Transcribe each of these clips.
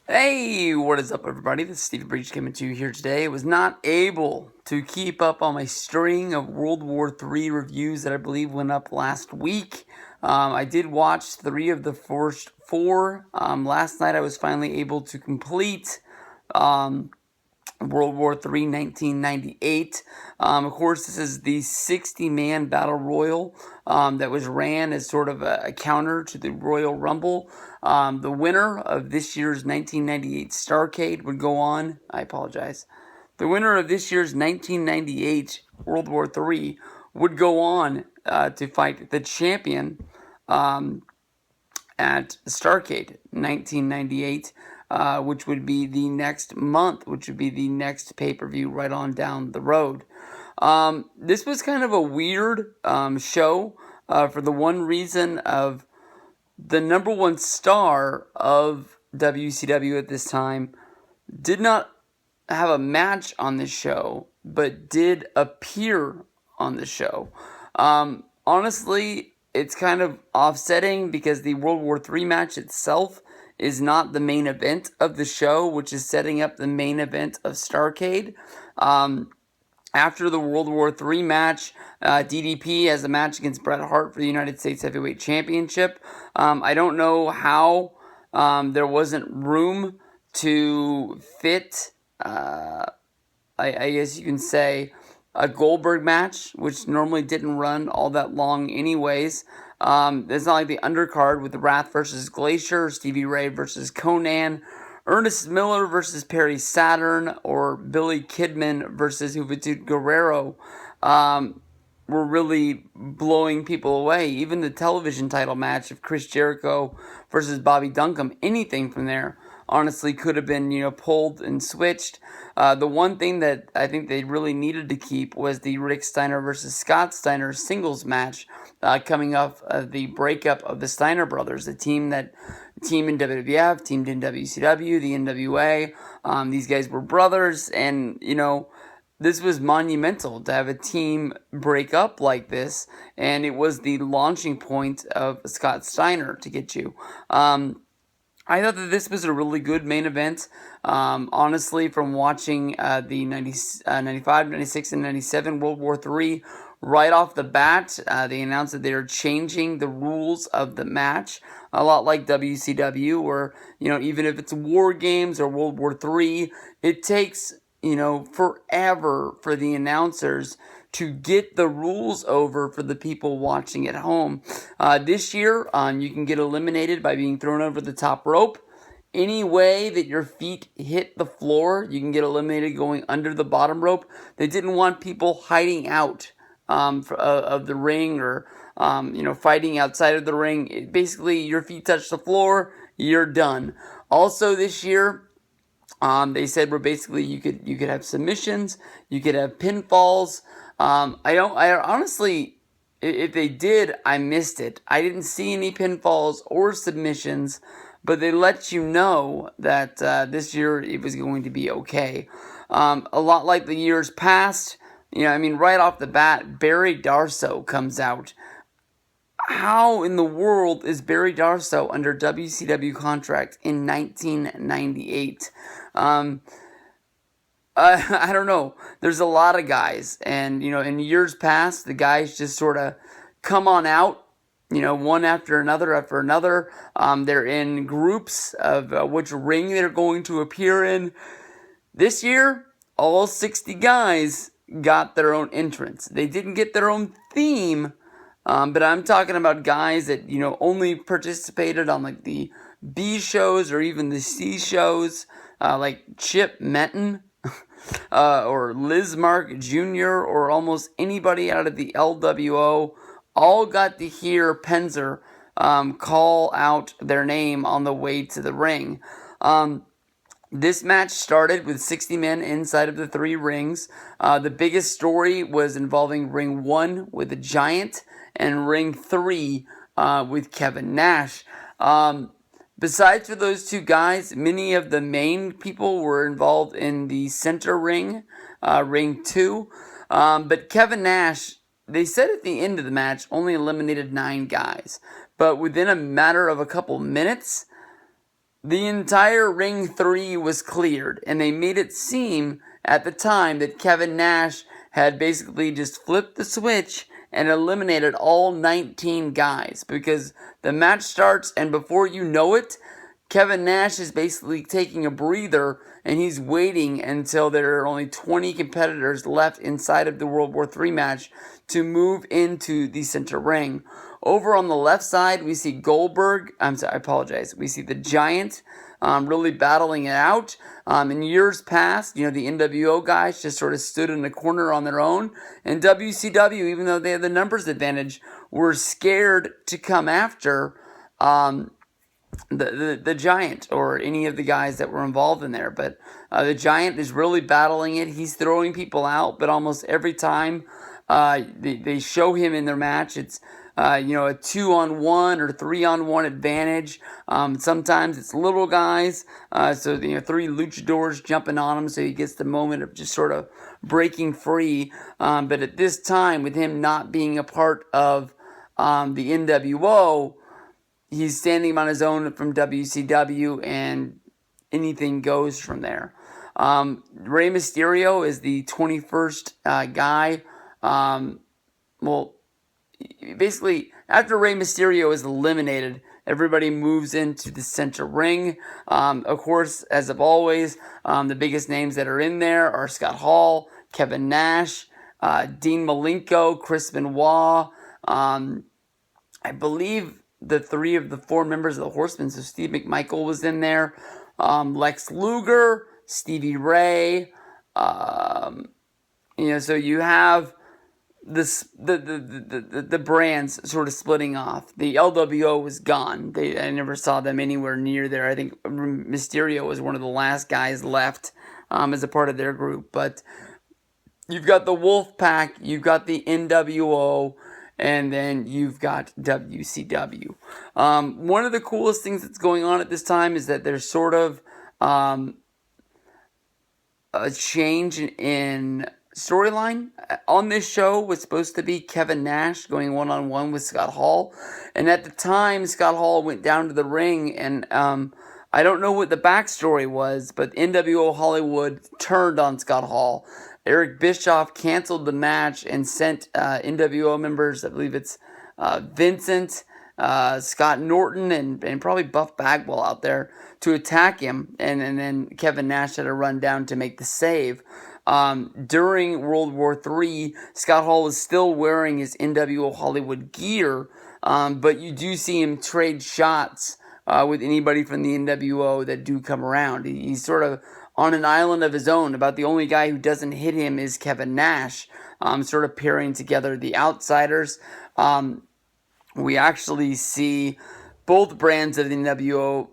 Hey, what is up, everybody? This is Steve Breach coming to you here today. I was not able to keep up on my string of World War III reviews that I believe went up last week. I did watch three of the first four. Last night I was finally able to complete World War III, 1998. Of course, this is the 60-man battle royal that was ran as sort of a counter to the Royal Rumble. The winner of this year's 1998 Starrcade would go on. I apologize. The winner of this year's 1998 World War III would go on to fight the champion at Starrcade 1998, which would be the next month, which would be the next pay-per-view right on down the road. This was kind of a weird show for the one reason of the number one star of WCW at this time did not have a match on this show, but did appear on the show. Honestly, it's kind of offsetting because the World War III match itself is not the main event of the show, which is setting up the main event of Starrcade. After the World War III match, DDP has a match against Bret Hart for the United States Heavyweight Championship. I don't know how there wasn't room to fit, I guess you can say, a Goldberg match, which normally didn't run all that long anyways. It's not like the undercard with Wrath versus Glacier, Stevie Ray versus Conan, Ernest Miller versus Perry Saturn, or Billy Kidman versus Juventud Guerrero were really blowing people away. Even the television title match of Chris Jericho versus Bobby Duncum, anything from there honestly could have been, pulled and switched. The one thing that I think they really needed to keep was the Rick Steiner versus Scott Steiner singles match coming off the breakup of the Steiner brothers, the team in WWF, teamed in WCW, the NWA. These guys were brothers, and, this was monumental to have a team break up like this, and it was the launching point of Scott Steiner to get you. I thought that this was a really good main event. Honestly, from watching the 95, 96, and 97 World War III, right off the bat, they announced that they are changing the rules of the match. A lot like WCW, where, even if it's War Games or World War III, it takes, forever for the announcers to get the rules over for the people watching at home. This year, you can get eliminated by being thrown over the top rope. Any way that your feet hit the floor, you can get eliminated going under the bottom rope. They didn't want people hiding out of the ring or, fighting outside of the ring. Basically, your feet touch the floor, you're done. Also this year, they said where basically you could have submissions, you could have pinfalls. I honestly, if they did, I missed it. I didn't see any pinfalls or submissions, but they let you know that this year it was going to be okay. A lot like the years past, right off the bat, Barry Darsow comes out. How in the world is Barry Darsow under WCW contract in 1998? I don't know. There's a lot of guys, and in years past, the guys just sort of come on out, one after another. They're in groups of which ring they're going to appear in. This year, all 60 guys got their own entrance. They didn't get their own theme, but I'm talking about guys that only participated on like the B shows or even the C shows, like Chip Menton. Or Liz Mark Jr. or almost anybody out of the LWO, all got to hear Penzer call out their name on the way to the ring. This match started with 60 men inside of the three rings. The biggest story was involving Ring 1 with the Giant and Ring 3 with Kevin Nash. Besides for those two guys, many of the main people were involved in the center ring, Ring 2. But Kevin Nash, they said at the end of the match, only eliminated 9 guys. But within a matter of a couple minutes, the entire Ring 3 was cleared, and they made it seem at the time that Kevin Nash had basically just flipped the switch and eliminated all 19 guys, because the match starts, and before you know it, Kevin Nash is basically taking a breather, and he's waiting until there are only 20 competitors left inside of the World War III match to move into the center ring. Over on the left side, we see Goldberg. I apologize. We see the Giant really battling it out. In years past, the NWO guys just sort of stood in the corner on their own. And WCW, even though they had the numbers advantage, were scared to come after the Giant or any of the guys that were involved in there. But the Giant is really battling it. He's throwing people out, but almost every time they show him in their match, it's a 2-on-1 or 3-on-1 advantage. Sometimes it's little guys, so 3 luchadors jumping on him, so he gets the moment of just sort of breaking free. But at this time, with him not being a part of the NWO, he's standing on his own from WCW, and anything goes from there. Rey Mysterio is the 21st guy. Basically, after Rey Mysterio is eliminated, everybody moves into the center ring. Of course, as of always, the biggest names that are in there are Scott Hall, Kevin Nash, Dean Malenko, Chris Benoit. I believe the 3 of the 4 members of the Horsemen, so Steve McMichael was in there, Lex Luger, Stevie Ray. So you have the brands sort of splitting off. The LWO was gone. I never saw them anywhere near there. I think Mysterio was one of the last guys left as a part of their group. But you've got the Wolfpack, you've got the NWO, and then you've got WCW. One of the coolest things that's going on at this time is that there's sort of a change in storyline. On this show was supposed to be Kevin Nash going one-on-one with Scott Hall, and at the time Scott Hall went down to the ring, and I don't know what the backstory was, but NWO Hollywood turned on Scott Hall. Eric Bischoff canceled the match and sent NWO members, I believe it's Vincent, Scott Norton, and probably Buff Bagwell out there to attack him, and then Kevin Nash had to run down to make the save. During World War III, Scott Hall is still wearing his NWO Hollywood gear, but you do see him trade shots with anybody from the NWO that do come around. He's sort of on an island of his own. About the only guy who doesn't hit him is Kevin Nash, sort of pairing together the outsiders. We actually see both brands of the NWO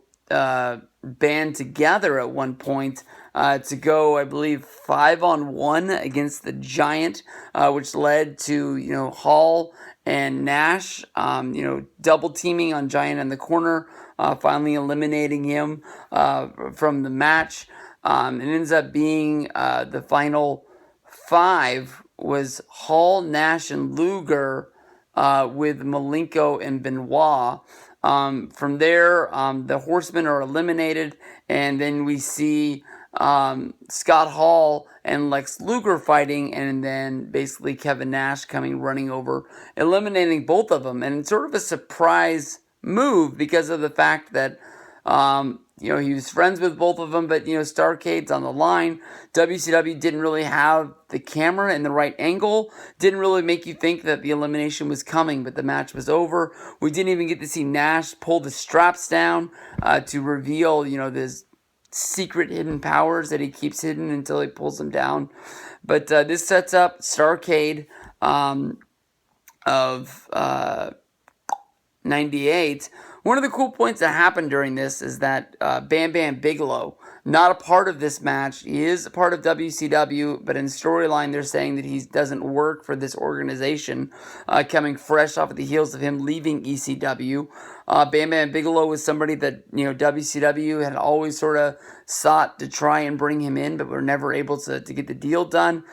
band together at one point to go, I believe, 5-on-1 against the Giant, which led to, Hall and Nash, double teaming on Giant in the corner, finally eliminating him from the match. It ends up being the final 5 was Hall, Nash, and Luger with Malenko and Benoit. From there, the Horsemen are eliminated, and then we see Scott Hall and Lex Luger fighting, and then basically Kevin Nash running over, eliminating both of them. And it's sort of a surprise move because of the fact that he was friends with both of them, but Starrcade's on the line. WCW didn't really have the camera in the right angle, didn't really make you think that the elimination was coming, but the match was over. We didn't even get to see Nash pull the straps down to reveal this secret hidden powers that he keeps hidden until he pulls them down. But this sets up Starrcade of 98. One of the cool points that happened during this is that Bam Bam Bigelow, not a part of this match. He is a part of WCW, but in storyline they're saying that he doesn't work for this organization, coming fresh off of the heels of him leaving ECW. Bam Bam Bigelow was somebody that WCW had always sort of sought to try and bring him in, but were never able to get the deal done.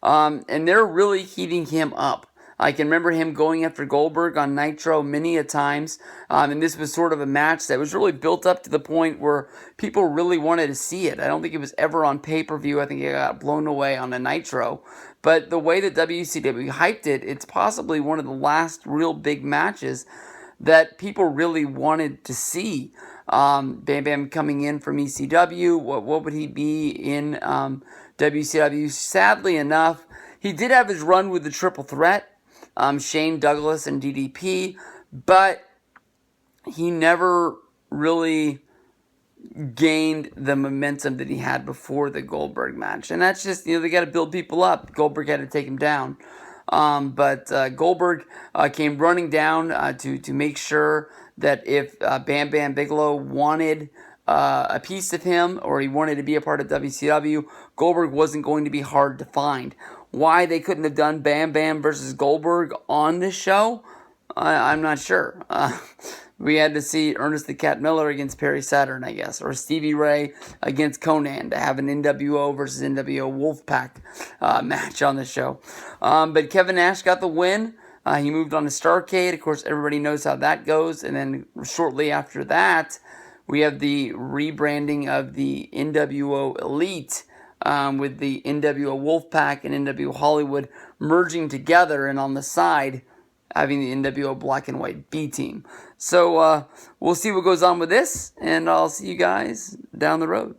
And they're really heating him up. I can remember him going after Goldberg on Nitro many a times, and this was sort of a match that was really built up to the point where people really wanted to see it. I don't think it was ever on pay-per-view. I think it got blown away on a Nitro. But the way that WCW hyped it, it's possibly one of the last real big matches that people really wanted to see. Bam Bam coming in from ECW, what would he be in WCW? Sadly enough, he did have his run with the Triple Threat, Shane Douglas and DDP, but he never really gained the momentum that he had before the Goldberg match. And that's just, they got to build people up. Goldberg had to take him down. But Goldberg came running down to make sure that if Bam Bam Bigelow wanted a piece of him, or he wanted to be a part of WCW, Goldberg wasn't going to be hard to find. Why they couldn't have done Bam Bam versus Goldberg on this show, I'm not sure. We had to see Ernest the Cat Miller against Perry Saturn, I guess, or Stevie Ray against Conan to have an NWO versus NWO Wolfpack match on the show. But Kevin Nash got the win. He moved on to Starrcade. Of course, everybody knows how that goes. And then shortly after that, we have the rebranding of the NWO Elite with the NWO Wolfpack and NWO Hollywood merging together, and on the side having the NWO Black and White B Team. So we'll see what goes on with this, and I'll see you guys down the road.